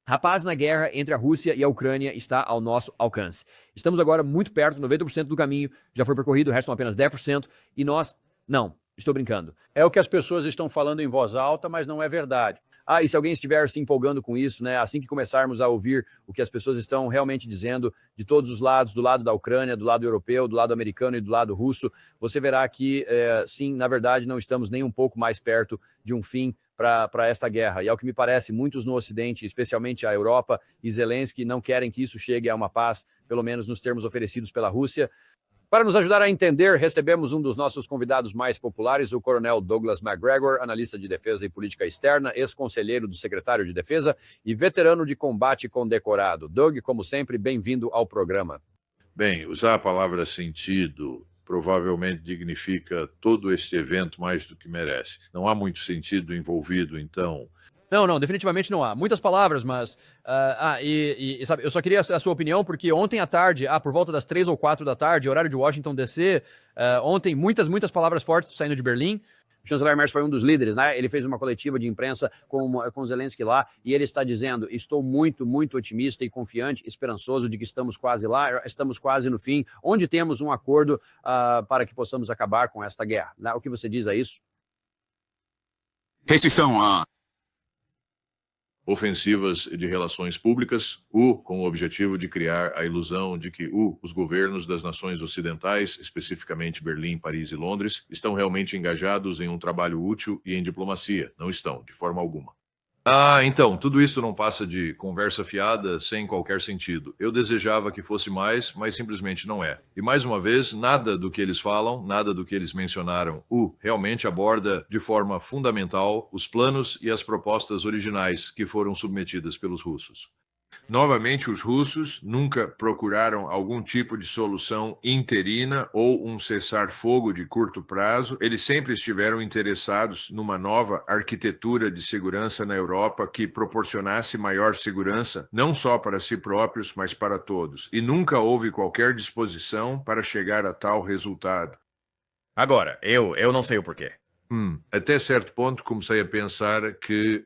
A paz na guerra entre a Rússia e a Ucrânia está ao nosso alcance. Estamos agora muito perto, 90% do caminho já foi percorrido, restam apenas 10%, e nós... Não, estou brincando. É o que as pessoas estão falando em voz alta, mas não é verdade. E se alguém estiver se empolgando com isso, né, assim que começarmos a ouvir o que as pessoas estão realmente dizendo de todos os lados, do lado da Ucrânia, do lado europeu, do lado americano e do lado russo, você verá que, sim, na verdade, não estamos nem um pouco mais perto de um fim para esta guerra. E ao que me parece, muitos no Ocidente, especialmente a Europa e Zelensky, não querem que isso chegue a uma paz, pelo menos nos termos oferecidos pela Rússia. Para nos ajudar a entender, recebemos um dos nossos convidados mais populares, o coronel Douglas Macgregor, analista de defesa e política externa, ex-conselheiro do secretário de defesa e veterano de combate condecorado. Doug, como sempre, bem-vindo ao programa. Bem, usar a palavra sentido provavelmente dignifica todo este evento mais do que merece. Não há muito sentido envolvido, então... Não, definitivamente não há. Muitas palavras, mas... sabe, eu só queria a sua opinião, porque ontem à tarde, por volta das 3 ou 4 da tarde, horário de Washington DC, ontem muitas palavras fortes saindo de Berlim. O chanceler Merz foi um dos líderes, né? Ele fez uma coletiva de imprensa com Zelensky lá, e ele está dizendo: estou muito otimista e confiante, esperançoso de que estamos quase lá, estamos quase no fim, onde temos um acordo para que possamos acabar com esta guerra. Né? O que você diz a isso? Esses são ofensivas de relações públicas, com o objetivo de criar a ilusão de que os governos das nações ocidentais, especificamente Berlim, Paris e Londres, estão realmente engajados em um trabalho útil e em diplomacia. Não estão, de forma alguma. Então, tudo isso não passa de conversa fiada sem qualquer sentido. Eu desejava que fosse mais, mas simplesmente não é. E mais uma vez, nada do que eles falam, nada do que eles mencionaram, realmente aborda de forma fundamental os planos e as propostas originais que foram submetidas pelos russos. Novamente, os russos nunca procuraram algum tipo de solução interina ou um cessar-fogo de curto prazo. Eles sempre estiveram interessados numa nova arquitetura de segurança na Europa que proporcionasse maior segurança, não só para si próprios, mas para todos. E nunca houve qualquer disposição para chegar a tal resultado. Agora, eu não sei o porquê. Até certo ponto comecei a pensar que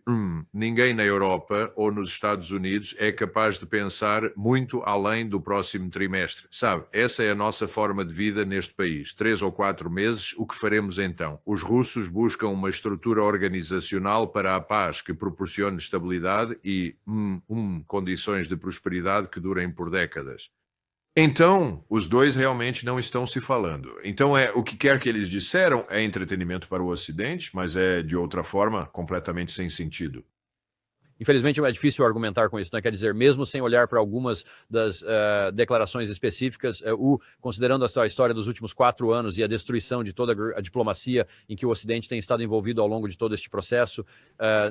ninguém na Europa ou nos Estados Unidos é capaz de pensar muito além do próximo trimestre. Sabe, essa é a nossa forma de vida neste país. 3 ou 4 meses, o que faremos então? Os russos buscam uma estrutura organizacional para a paz que proporcione estabilidade e condições de prosperidade que durem por décadas. Então, os dois realmente não estão se falando. Então, o que quer que eles disseram é entretenimento para o Ocidente, mas é, de outra forma, completamente sem sentido. Infelizmente é difícil argumentar com isso, né? Quer dizer, mesmo sem olhar para algumas das declarações específicas, considerando a história dos últimos 4 anos e a destruição de toda a diplomacia em que o Ocidente tem estado envolvido ao longo de todo este processo,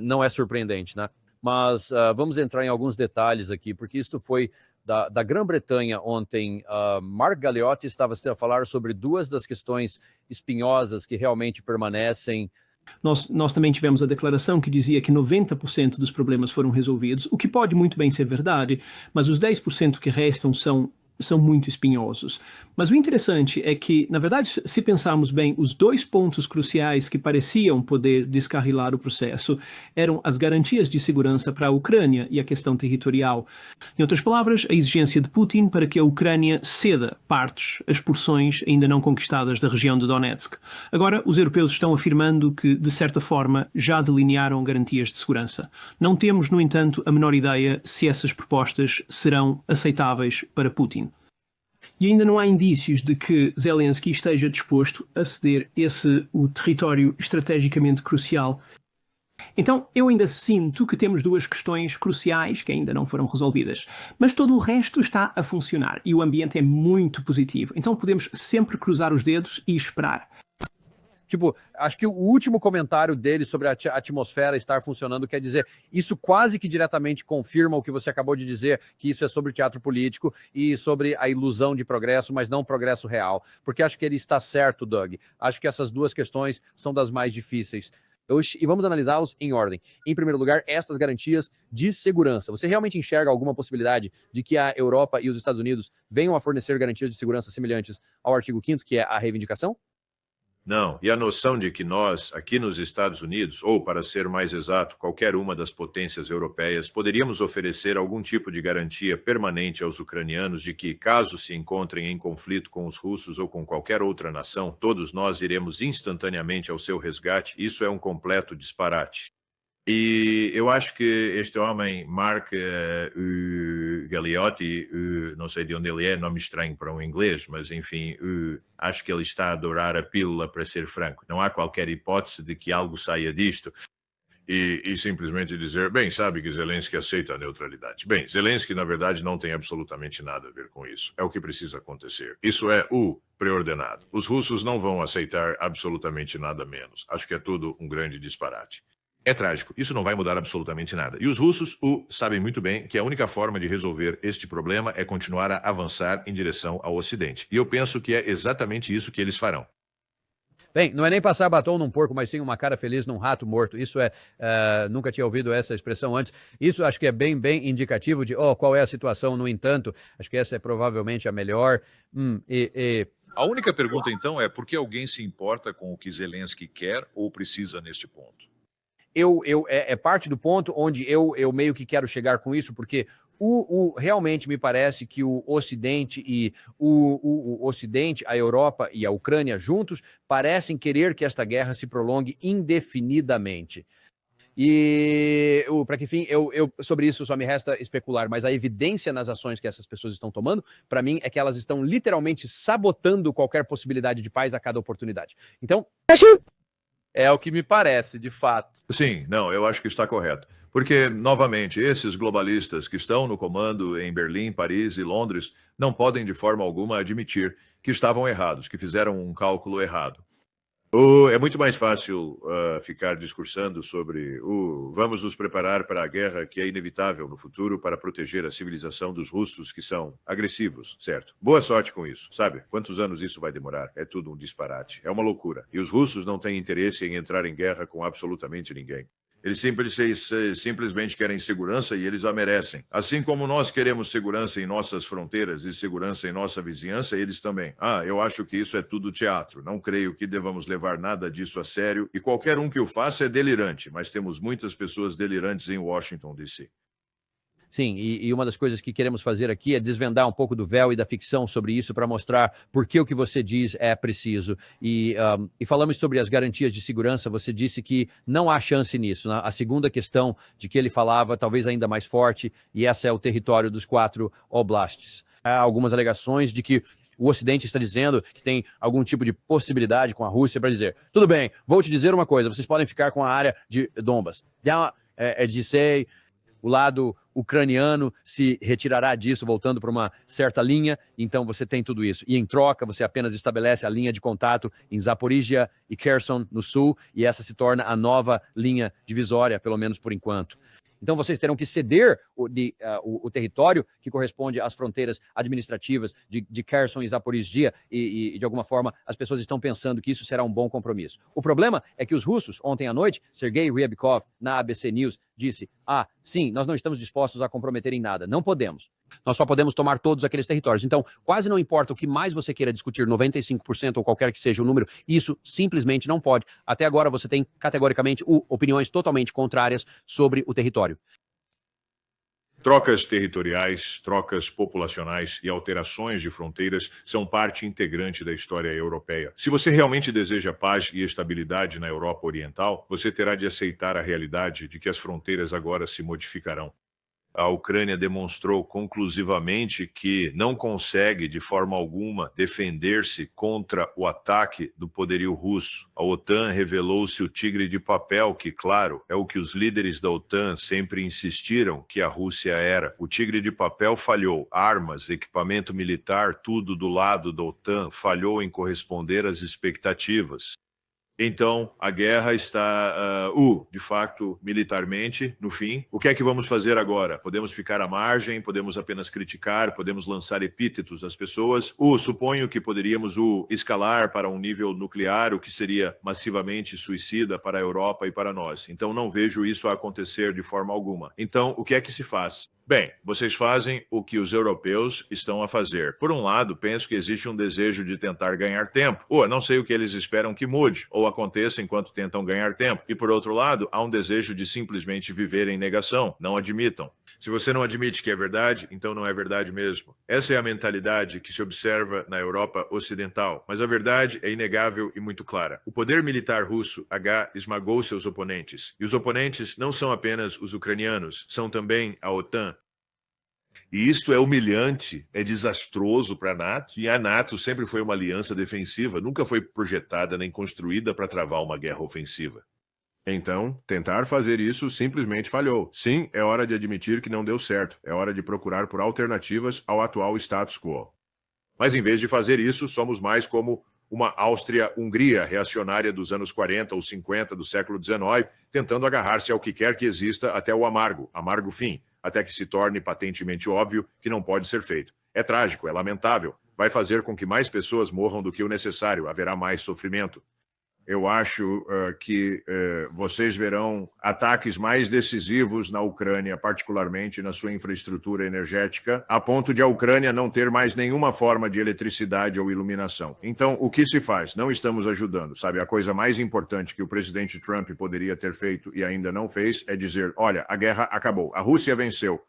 não é surpreendente, né? Mas vamos entrar em alguns detalhes aqui, porque isto foi da Grã-Bretanha ontem. Mark Galeotti estava a falar sobre 2 das questões espinhosas que realmente permanecem. Nós também tivemos a declaração que dizia que 90% dos problemas foram resolvidos, o que pode muito bem ser verdade, mas os 10% que restam são muito espinhosos. Mas o interessante é que, na verdade, se pensarmos bem, os 2 pontos cruciais que pareciam poder descarrilar o processo eram as garantias de segurança para a Ucrânia e a questão territorial. Em outras palavras, a exigência de Putin para que a Ucrânia ceda partes, as porções ainda não conquistadas da região de Donetsk. Agora, os europeus estão afirmando que, de certa forma, já delinearam garantias de segurança. Não temos, no entanto, a menor ideia se essas propostas serão aceitáveis para Putin. E ainda não há indícios de que Zelensky esteja disposto a ceder o território estrategicamente crucial. Então, eu ainda sinto que temos 2 questões cruciais que ainda não foram resolvidas. Mas todo o resto está a funcionar e o ambiente é muito positivo. Então podemos sempre cruzar os dedos e esperar. Tipo, acho que o último comentário dele sobre a atmosfera estar funcionando, quer dizer, isso quase que diretamente confirma o que você acabou de dizer, que isso é sobre teatro político e sobre a ilusão de progresso, mas não progresso real. Porque acho que ele está certo, Doug. Acho que essas 2 questões são das mais difíceis. E vamos analisá-los em ordem. Em primeiro lugar, estas garantias de segurança. Você realmente enxerga alguma possibilidade de que a Europa e os Estados Unidos venham a fornecer garantias de segurança semelhantes ao artigo 5º, que é a reivindicação? Não, e a noção de que nós, aqui nos Estados Unidos, ou para ser mais exato, qualquer uma das potências europeias, poderíamos oferecer algum tipo de garantia permanente aos ucranianos de que, caso se encontrem em conflito com os russos ou com qualquer outra nação, todos nós iremos instantaneamente ao seu resgate, isso é um completo disparate. E eu acho que este homem, Mark Galeotti, não sei de onde ele é, nome estranho para um inglês, mas enfim, acho que ele está a adorar a pílula, para ser franco. Não há qualquer hipótese de que algo saia disto. E simplesmente dizer, bem, sabe que Zelensky aceita a neutralidade. Bem, Zelensky, na verdade, não tem absolutamente nada a ver com isso. É o que precisa acontecer. Isso é o preordenado. Os russos não vão aceitar absolutamente nada menos. Acho que é tudo um grande disparate. É trágico, isso não vai mudar absolutamente nada. E os russos sabem muito bem que a única forma de resolver este problema é continuar a avançar em direção ao Ocidente. E eu penso que é exatamente isso que eles farão. Bem, não é nem passar batom num porco, mas sim uma cara feliz num rato morto. Isso nunca tinha ouvido essa expressão antes. Isso acho que é bem indicativo de qual é a situação. No entanto, acho que essa é provavelmente a melhor. A única pergunta, então, é por que alguém se importa com o que Zelensky quer ou precisa neste ponto? É parte do ponto onde eu meio que quero chegar com isso, porque realmente me parece que o Ocidente e o Ocidente, a Europa e a Ucrânia juntos parecem querer que esta guerra se prolongue indefinidamente. E para que fim, sobre isso só me resta especular, mas a evidência nas ações que essas pessoas estão tomando, para mim, é que elas estão literalmente sabotando qualquer possibilidade de paz a cada oportunidade. Então, é o que me parece, de fato. Sim, não, eu acho que está correto. Porque, novamente, esses globalistas que estão no comando em Berlim, Paris e Londres não podem de forma alguma admitir que estavam errados, que fizeram um cálculo errado. É muito mais fácil ficar discursando sobre vamos nos preparar para a guerra que é inevitável no futuro para proteger a civilização dos russos que são agressivos, certo? Boa sorte com isso, sabe? Quantos anos isso vai demorar? É tudo um disparate, é uma loucura. E os russos não têm interesse em entrar em guerra com absolutamente ninguém. Eles simplesmente querem segurança e eles a merecem. Assim como nós queremos segurança em nossas fronteiras e segurança em nossa vizinhança, eles também. Eu acho que isso é tudo teatro. Não creio que devamos levar nada disso a sério. E qualquer um que o faça é delirante, mas temos muitas pessoas delirantes em Washington, D.C. Sim, e uma das coisas que queremos fazer aqui é desvendar um pouco do véu e da ficção sobre isso para mostrar por que o que você diz é preciso. E falamos sobre as garantias de segurança, você disse que não há chance nisso. Né? A segunda questão de que ele falava, talvez ainda mais forte, e essa é o território dos 4 oblasts. Há algumas alegações de que o Ocidente está dizendo que tem algum tipo de possibilidade com a Rússia para dizer, tudo bem, vou te dizer uma coisa, vocês podem ficar com a área de Donbas. Disse o lado ucraniano se retirará disso, voltando para uma certa linha, então você tem tudo isso. E em troca, você apenas estabelece a linha de contato em Zaporizhia e Kherson, no sul, e essa se torna a nova linha divisória, pelo menos por enquanto. Então vocês terão que ceder o território que corresponde às fronteiras administrativas de Kherson e Zaporizhia e de alguma forma as pessoas estão pensando que isso será um bom compromisso. O problema é que os russos, ontem à noite, Sergei Ryabkov, na ABC News, disse, sim, nós não estamos dispostos a comprometer em nada, não podemos. Nós só podemos tomar todos aqueles territórios. Então, quase não importa o que mais você queira discutir, 95% ou qualquer que seja o número, isso simplesmente não pode. Até agora você tem, categoricamente, opiniões totalmente contrárias sobre o território. Trocas territoriais, trocas populacionais e alterações de fronteiras são parte integrante da história europeia. Se você realmente deseja paz e estabilidade na Europa Oriental, você terá de aceitar a realidade de que as fronteiras agora se modificarão. A Ucrânia demonstrou conclusivamente que não consegue, de forma alguma, defender-se contra o ataque do poderio russo. A OTAN revelou-se o tigre de papel, que, claro, é o que os líderes da OTAN sempre insistiram que a Rússia era. O tigre de papel falhou. Armas, equipamento militar, tudo do lado da OTAN falhou em corresponder às expectativas. Então, a guerra está, de fato, militarmente, no fim. O que é que vamos fazer agora? Podemos ficar à margem, podemos apenas criticar, podemos lançar epítetos às pessoas. Suponho que poderíamos escalar para um nível nuclear, o que seria massivamente suicida para a Europa e para nós. Então, não vejo isso acontecer de forma alguma. Então, o que é que se faz? Bem, vocês fazem o que os europeus estão a fazer. Por um lado, penso que existe um desejo de tentar ganhar tempo. Ou não sei o que eles esperam que mude ou aconteça enquanto tentam ganhar tempo. E por outro lado, há um desejo de simplesmente viver em negação. Não admitam. Se você não admite que é verdade, então não é verdade mesmo. Essa é a mentalidade que se observa na Europa Ocidental. Mas a verdade é inegável e muito clara. O poder militar russo esmagou seus oponentes. E os oponentes não são apenas os ucranianos, são também a OTAN. E isto é humilhante, é desastroso para a NATO, e a NATO sempre foi uma aliança defensiva, nunca foi projetada nem construída para travar uma guerra ofensiva. Então, tentar fazer isso simplesmente falhou. Sim, é hora de admitir que não deu certo. É hora de procurar por alternativas ao atual status quo. Mas em vez de fazer isso, somos mais como uma Áustria-Hungria reacionária dos anos 40 ou 50 do século XIX, tentando agarrar-se ao que quer que exista até o amargo fim, até que se torne patentemente óbvio que não pode ser feito. É trágico, é lamentável, vai fazer com que mais pessoas morram do que o necessário, haverá mais sofrimento. Eu acho que vocês verão ataques mais decisivos na Ucrânia, particularmente na sua infraestrutura energética, a ponto de a Ucrânia não ter mais nenhuma forma de eletricidade ou iluminação. Então, o que se faz? Não estamos ajudando, sabe? A coisa mais importante que o presidente Trump poderia ter feito e ainda não fez é dizer, olha, a guerra acabou, a Rússia venceu.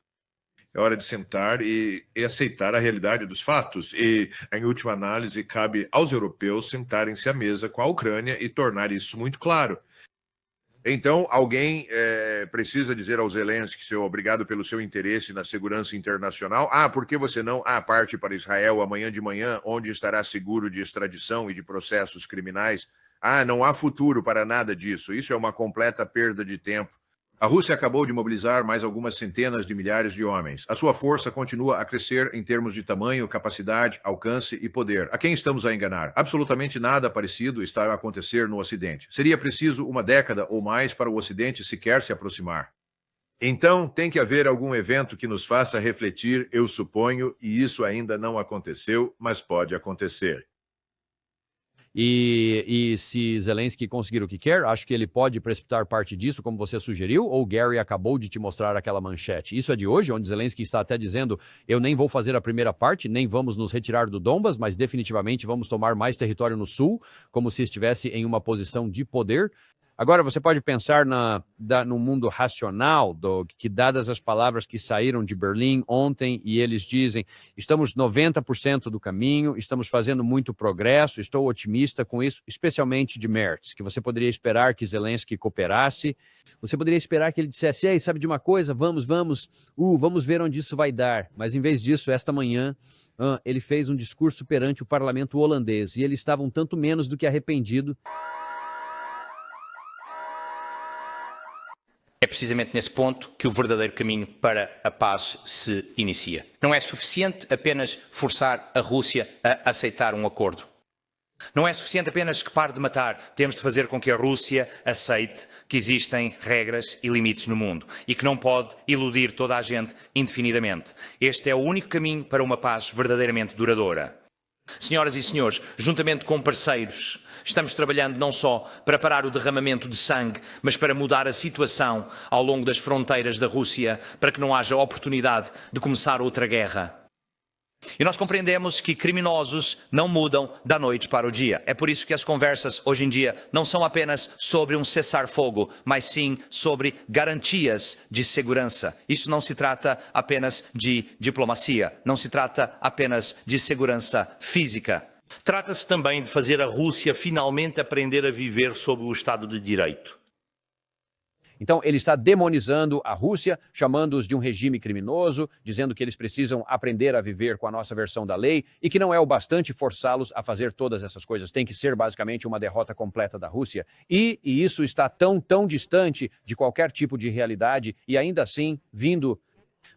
É hora de sentar e aceitar a realidade dos fatos. E, em última análise, cabe aos europeus sentarem-se à mesa com a Ucrânia e tornar isso muito claro. Então, alguém precisa dizer ao Zelensky, obrigado pelo seu interesse na segurança internacional. Por que você não parte para Israel amanhã de manhã, onde estará seguro de extradição e de processos criminais? Não há futuro para nada disso. Isso é uma completa perda de tempo. A Rússia acabou de mobilizar mais algumas centenas de milhares de homens. A sua força continua a crescer em termos de tamanho, capacidade, alcance e poder. A quem estamos a enganar? Absolutamente nada parecido está a acontecer no Ocidente. Seria preciso uma década ou mais para o Ocidente sequer se aproximar. Então, tem que haver algum evento que nos faça refletir, eu suponho, e isso ainda não aconteceu, mas pode acontecer. E se Zelensky conseguir o que quer, acho que ele pode precipitar parte disso, como você sugeriu, ou Gary acabou de te mostrar aquela manchete? Isso é de hoje, onde Zelensky está até dizendo, eu nem vou fazer a primeira parte, nem vamos nos retirar do Donbas, mas definitivamente vamos tomar mais território no sul, como se estivesse em uma posição de poder. Agora, você pode pensar no mundo racional, que dadas as palavras que saíram de Berlim ontem, e eles dizem, estamos 90% do caminho, estamos fazendo muito progresso, estou otimista com isso, especialmente de Merz, que você poderia esperar que Zelensky cooperasse, você poderia esperar que ele dissesse, ei, sabe de uma coisa, vamos ver onde isso vai dar. Mas em vez disso, esta manhã, ele fez um discurso perante o parlamento holandês, e ele estava um tanto menos do que arrependido. É precisamente nesse ponto que o verdadeiro caminho para a paz se inicia. Não é suficiente apenas forçar a Rússia a aceitar um acordo. Não é suficiente apenas que pare de matar. Temos de fazer com que a Rússia aceite que existem regras e limites no mundo e que não pode iludir toda a gente indefinidamente. Este é o único caminho para uma paz verdadeiramente duradoura. Senhoras e senhores, juntamente com parceiros, estamos trabalhando não só para parar o derramamento de sangue, mas para mudar a situação ao longo das fronteiras da Rússia, para que não haja oportunidade de começar outra guerra. E nós compreendemos que criminosos não mudam da noite para o dia. É por isso que as conversas hoje em dia não são apenas sobre um cessar-fogo, mas sim sobre garantias de segurança. Isso não se trata apenas de diplomacia, não se trata apenas de segurança física. Trata-se também de fazer a Rússia finalmente aprender a viver sob o Estado de Direito. Então, ele está demonizando a Rússia, chamando-os de um regime criminoso, dizendo que eles precisam aprender a viver com a nossa versão da lei e que não é o bastante forçá-los a fazer todas essas coisas. Tem que ser basicamente uma derrota completa da Rússia. E isso está tão distante de qualquer tipo de realidade e ainda assim vindo...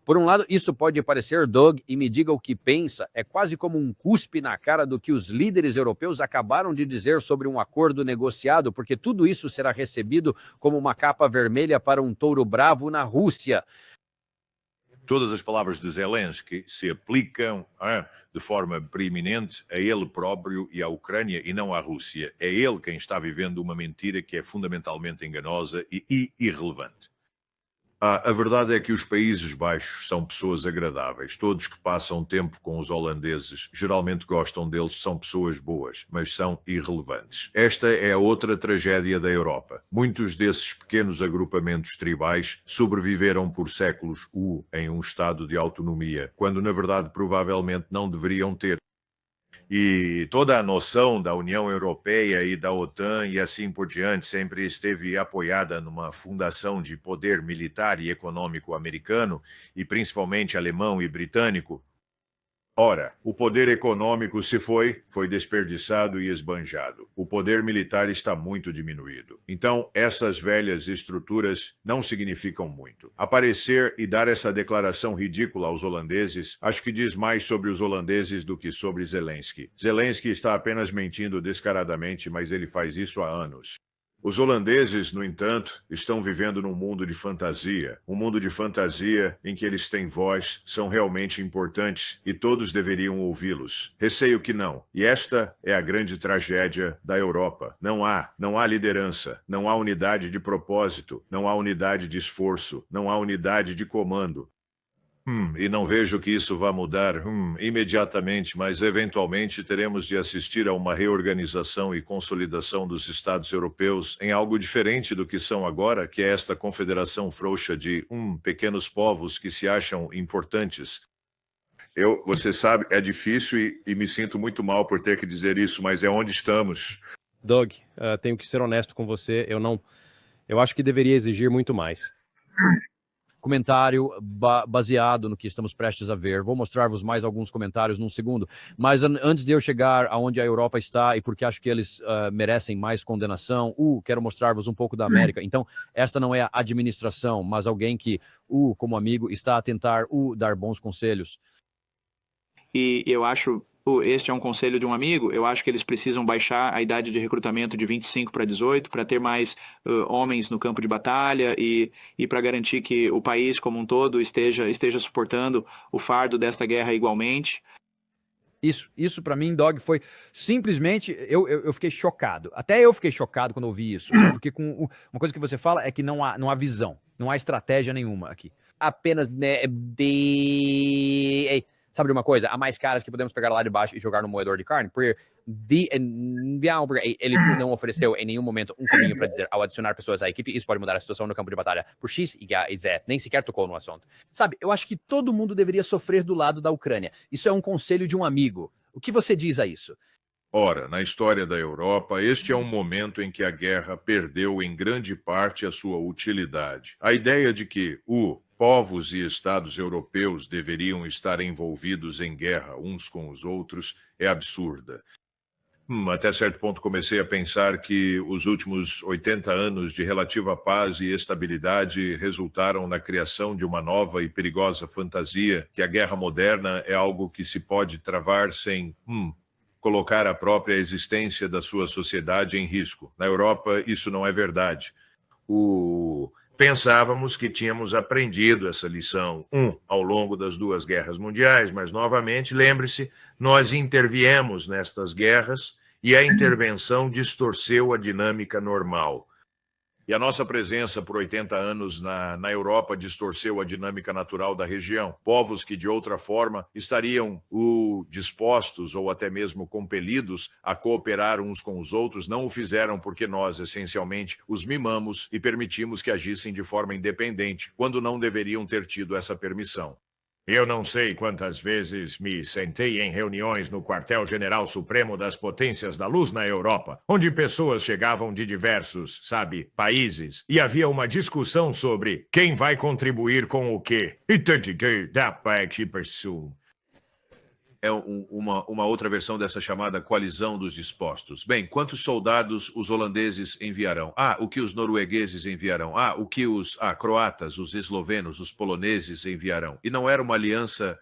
Por um lado, isso pode parecer, Doug, e me diga o que pensa, é quase como um cuspe na cara do que os líderes europeus acabaram de dizer sobre um acordo negociado, porque tudo isso será recebido como uma capa vermelha para um touro bravo na Rússia. Todas as palavras de Zelensky se aplicam de forma preeminente a ele próprio e à Ucrânia e não à Rússia. É ele quem está vivendo uma mentira que é fundamentalmente enganosa e irrelevante. A verdade é que os Países Baixos são pessoas agradáveis. Todos que passam tempo com os holandeses geralmente gostam deles, são pessoas boas, mas são irrelevantes. Esta é a outra tragédia da Europa. Muitos desses pequenos agrupamentos tribais sobreviveram por séculos em um estado de autonomia, quando na verdade provavelmente não deveriam ter. E toda a noção da União Europeia e da OTAN e assim por diante sempre esteve apoiada numa fundação de poder militar e econômico americano, e principalmente alemão e britânico. Ora, o poder econômico se foi desperdiçado e esbanjado. O poder militar está muito diminuído. Então, essas velhas estruturas não significam muito. Aparecer e dar essa declaração ridícula aos holandeses, acho que diz mais sobre os holandeses do que sobre Zelensky. Zelensky está apenas mentindo descaradamente, mas ele faz isso há anos. Os holandeses, no entanto, estão vivendo num mundo de fantasia. Um mundo de fantasia em que eles têm voz, são realmente importantes e todos deveriam ouvi-los. Receio que não. E esta é a grande tragédia da Europa. Não há liderança, não há unidade de propósito, não há unidade de esforço, não há unidade de comando. E não vejo que isso vá mudar imediatamente, mas eventualmente teremos de assistir a uma reorganização e consolidação dos Estados europeus em algo diferente do que são agora, que é esta confederação frouxa de pequenos povos que se acham importantes. Você sabe, é difícil e me sinto muito mal por ter que dizer isso, mas é onde estamos. Doug, tenho que ser honesto com você, eu acho que deveria exigir muito mais. Comentário baseado no que estamos prestes a ver. Vou mostrar-vos mais alguns comentários num segundo, mas antes de eu chegar aonde a Europa está e porque acho que eles merecem mais condenação, quero mostrar-vos um pouco da América. Então, esta não é a administração, mas alguém que, como amigo, está a tentar dar bons conselhos. E eu acho, este é um conselho de um amigo, eu acho que eles precisam baixar a idade de recrutamento de 25 para 18, para ter mais homens no campo de batalha e para garantir que o país como um todo esteja suportando o fardo desta guerra igualmente. Isso para mim, Doug, foi simplesmente, eu fiquei chocado. Até eu fiquei chocado quando ouvi isso, porque uma coisa que você fala é que não há visão, não há estratégia nenhuma aqui. Apenas sabe de uma coisa? Há mais caras que podemos pegar lá de baixo e jogar no moedor de carne, porque ele não ofereceu em nenhum momento um caminho para dizer, ao adicionar pessoas à equipe, isso pode mudar a situação no campo de batalha por X e Z, nem sequer tocou no assunto. Sabe, eu acho que todo mundo deveria sofrer do lado da Ucrânia. Isso é um conselho de um amigo. O que você diz a isso? Ora, na história da Europa, este é um momento em que a guerra perdeu em grande parte a sua utilidade. A ideia de que povos e estados europeus deveriam estar envolvidos em guerra uns com os outros é absurda. Até certo ponto comecei a pensar que os últimos 80 anos de relativa paz e estabilidade resultaram na criação de uma nova e perigosa fantasia, que a guerra moderna é algo que se pode travar sem colocar a própria existência da sua sociedade em risco. Na Europa, isso não é verdade. Pensávamos que tínhamos aprendido essa lição, ao longo das duas guerras mundiais, mas, novamente, lembre-se, nós interviemos nestas guerras e a intervenção distorceu a dinâmica normal. E a nossa presença por 80 anos na Europa distorceu a dinâmica natural da região. Povos que, de outra forma, estariam dispostos ou até mesmo compelidos a cooperar uns com os outros, não o fizeram porque nós, essencialmente, os mimamos e permitimos que agissem de forma independente, quando não deveriam ter tido essa permissão. Eu não sei quantas vezes me sentei em reuniões no Quartel-General Supremo das Potências da Luz na Europa, onde pessoas chegavam de diversos, países, e havia uma discussão sobre quem vai contribuir com o quê. É uma outra versão dessa chamada coalizão dos dispostos. Bem, quantos soldados os holandeses enviarão? O que os noruegueses enviarão? O que os croatas, os eslovenos, os poloneses enviarão? E não era uma aliança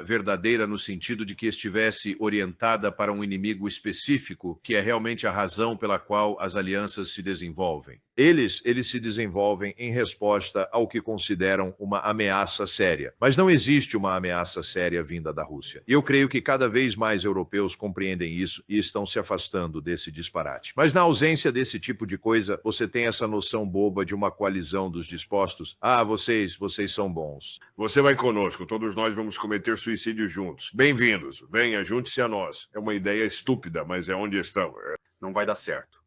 verdadeira no sentido de que estivesse orientada para um inimigo específico, que é realmente a razão pela qual as alianças se desenvolvem. Eles se desenvolvem em resposta ao que consideram uma ameaça séria. Mas não existe uma ameaça séria vinda da Rússia. E eu creio que cada vez mais europeus compreendem isso e estão se afastando desse disparate. Mas na ausência desse tipo de coisa, você tem essa noção boba de uma coalizão dos dispostos. Ah, vocês são bons. Você vai conosco, todos nós vamos cometer suicídio juntos. Bem-vindos, venha, junte-se a nós. É uma ideia estúpida, mas é onde estamos. Não vai dar certo.